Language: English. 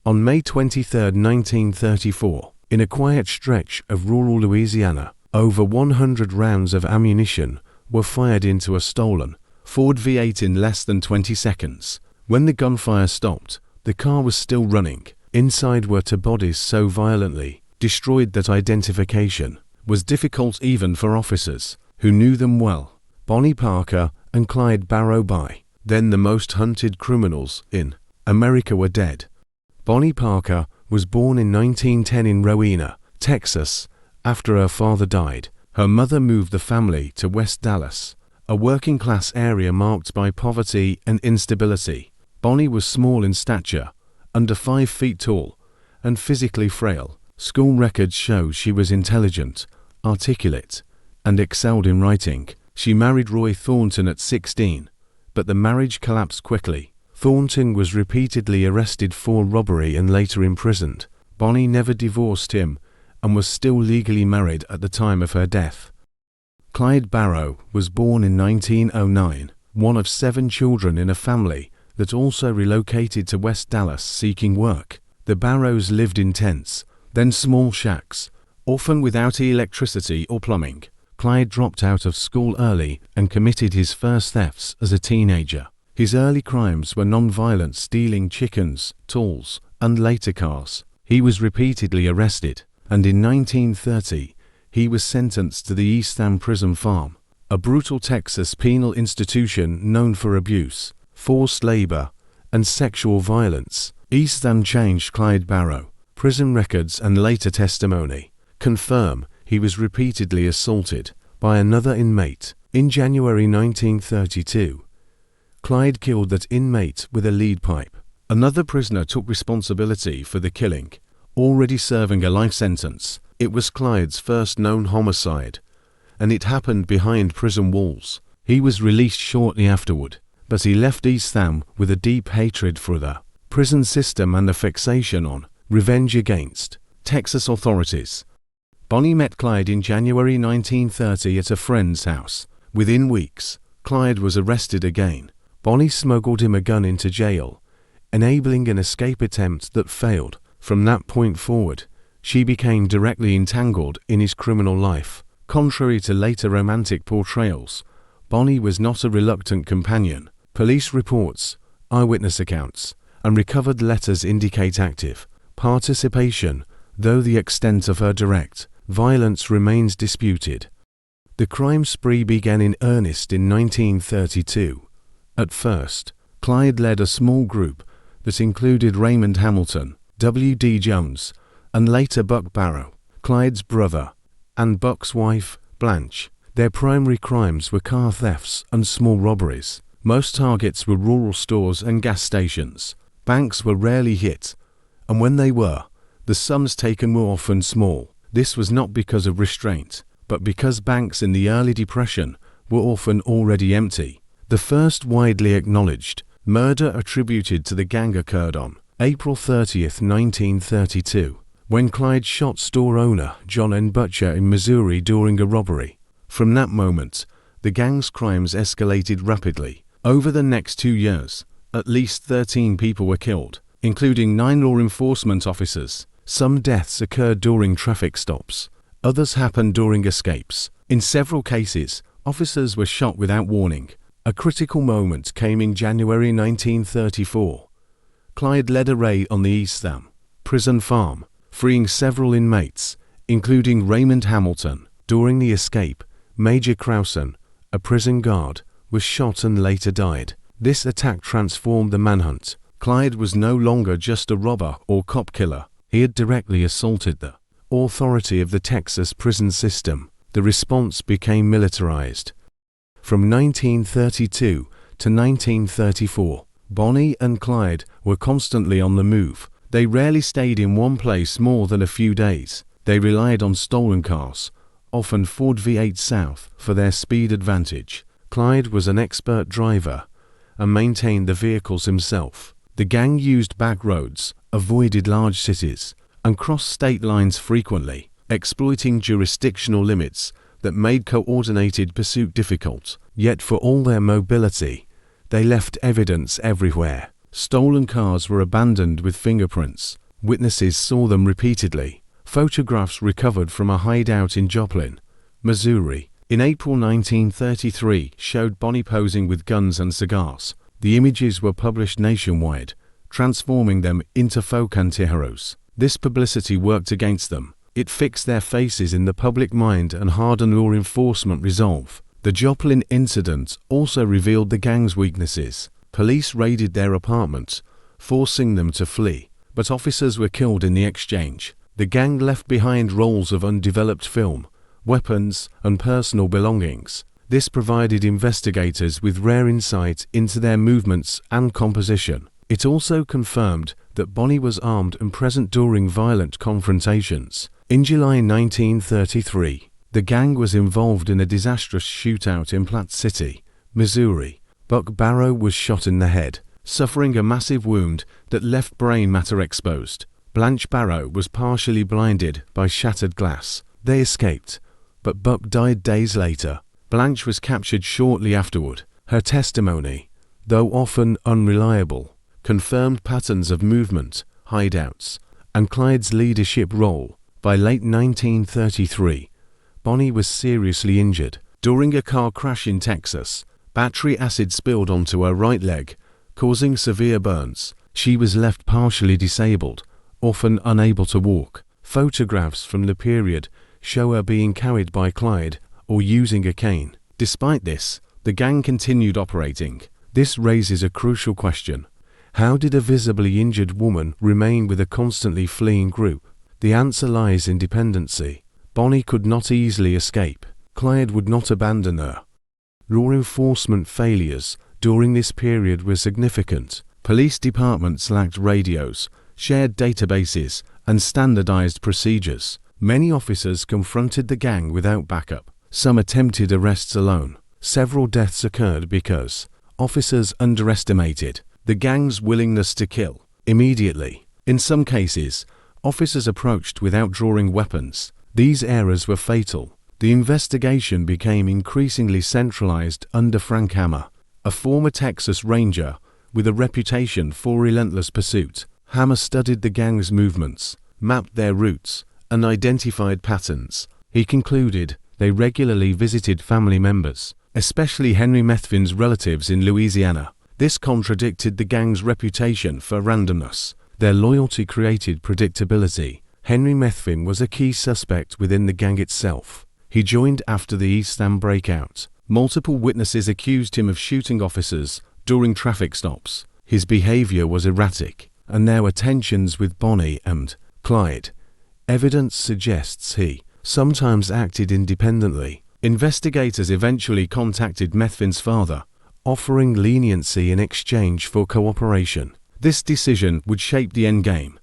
On May 23, 1934, in a quiet stretch of rural Louisiana, over 100 rounds of ammunition were fired into a stolen Ford V8 in less than 20 seconds. When the gunfire stopped, the car was still running. Inside were two bodies so violently destroyed that identification was difficult even for officers who knew them well. Bonnie Parker and Clyde Barrow, by then the most hunted criminals in America, were dead. Bonnie Parker was born in 1910 in Rowena, Texas. After her father died, her mother moved the family to West Dallas, a working-class area marked by poverty and instability. Bonnie was small in stature, under 5 feet tall, and physically frail. School records show she was intelligent, articulate, and excelled in writing. She married Roy Thornton at 16, but the marriage collapsed quickly. Thornton was repeatedly arrested for robbery and later imprisoned. Bonnie never divorced him and was still legally married at the time of her death. Clyde Barrow was born in 1909, one of 7 children in a family that also relocated to West Dallas seeking work. The Barrows lived in tents, then small shacks, often without electricity or plumbing. Clyde dropped out of school early and committed his first thefts as a teenager. His early crimes were non-violent, stealing chickens, tools, and later cars. He was repeatedly arrested, and in 1930, he was sentenced to the Eastham Prison Farm, a brutal Texas penal institution known for abuse, forced labor, and sexual violence. Eastham changed Clyde Barrow. Prison records and later testimony confirm he was repeatedly assaulted by another inmate. In January 1932, Clyde killed that inmate with a lead pipe. Another prisoner took responsibility for the killing, already serving a life sentence. It was Clyde's first known homicide, and it happened behind prison walls. He was released shortly afterward, but he left Eastham with a deep hatred for the prison system and a fixation on revenge against Texas authorities. Bonnie met Clyde in January 1930 at a friend's house. Within weeks, Clyde was arrested again. Bonnie smuggled him a gun into jail, enabling an escape attempt that failed. From that point forward, she became directly entangled in his criminal life. Contrary to later romantic portrayals, Bonnie was not a reluctant companion. Police reports, eyewitness accounts, and recovered letters indicate active participation, though the extent of her direct violence remains disputed. The crime spree began in earnest in 1932. At first, Clyde led a small group that included Raymond Hamilton, W.D. Jones, and later Buck Barrow, Clyde's brother, and Buck's wife, Blanche. Their primary crimes were car thefts and small robberies. Most targets were rural stores and gas stations. Banks were rarely hit, and when they were, the sums taken were often small. This was not because of restraint, but because banks in the early Depression were often already empty. The first widely acknowledged murder attributed to the gang occurred on April 30, 1932, when Clyde shot store owner John N. Butcher in Missouri during a robbery. From that moment, the gang's crimes escalated rapidly. Over the next 2 years, at least 13 people were killed, including 9 law enforcement officers. Some deaths occurred during traffic stops. Others happened during escapes. In several cases, officers were shot without warning. A critical moment came in January 1934. Clyde led a raid on the Eastham prison farm, freeing several inmates, including Raymond Hamilton. During the escape, Major Crowson, a prison guard, was shot and later died. This attack transformed the manhunt. Clyde was no longer just a robber or cop killer. He had directly assaulted the authority of the Texas prison system. The response became militarized. From 1932 to 1934, Bonnie and Clyde were constantly on the move. They rarely stayed in one place more than a few days. They relied on stolen cars, often Ford V8 South, for their speed advantage. Clyde was an expert driver and maintained the vehicles himself. The gang used back roads, avoided large cities, and crossed state lines frequently, exploiting jurisdictional limits that made coordinated pursuit difficult. Yet for all their mobility, they left evidence everywhere. Stolen cars were abandoned with fingerprints. Witnesses saw them repeatedly. Photographs recovered from a hideout in Joplin, Missouri, in April 1933 showed Bonnie posing with guns and cigars. The images were published nationwide, transforming them into folk anti-heroes. This publicity worked against them. It fixed their faces in the public mind and hardened law enforcement resolve. The Joplin incident also revealed the gang's weaknesses. Police raided their apartment, forcing them to flee, but officers were killed in the exchange. The gang left behind rolls of undeveloped film, weapons, and personal belongings. This provided investigators with rare insight into their movements and composition. It also confirmed that Bonnie was armed and present during violent confrontations. In July 1933, the gang was involved in a disastrous shootout in Platte City, Missouri. Buck Barrow was shot in the head, suffering a massive wound that left brain matter exposed. Blanche Barrow was partially blinded by shattered glass. They escaped, but Buck died days later. Blanche was captured shortly afterward. Her testimony, though often unreliable, confirmed patterns of movement, hideouts, and Clyde's leadership role. By late 1933, Bonnie was seriously injured. During a car crash in Texas, battery acid spilled onto her right leg, causing severe burns. She was left partially disabled, often unable to walk. Photographs from the period show her being carried by Clyde or using a cane. Despite this, the gang continued operating. This raises a crucial question. How did a visibly injured woman remain with a constantly fleeing group? The answer lies in dependency. Bonnie could not easily escape. Clyde would not abandon her. Law enforcement failures during this period were significant. Police departments lacked radios, shared databases, and standardized procedures. Many officers confronted the gang without backup. Some attempted arrests alone. Several deaths occurred because officers underestimated the gang's willingness to kill immediately. In some cases, officers approached without drawing weapons. These errors were fatal. The investigation became increasingly centralized under Frank Hammer, a former Texas Ranger with a reputation for relentless pursuit. Hammer studied the gang's movements, mapped their routes, and identified patterns. He concluded they regularly visited family members, especially Henry Methvin's relatives in Louisiana. This contradicted the gang's reputation for randomness. Their loyalty created predictability. Henry Methvin was a key suspect within the gang itself. He joined after the East End breakout. Multiple witnesses accused him of shooting officers during traffic stops. His behavior was erratic, and there were tensions with Bonnie and Clyde. Evidence suggests he sometimes acted independently. Investigators eventually contacted Methvin's father, offering leniency in exchange for cooperation. This decision would shape the endgame.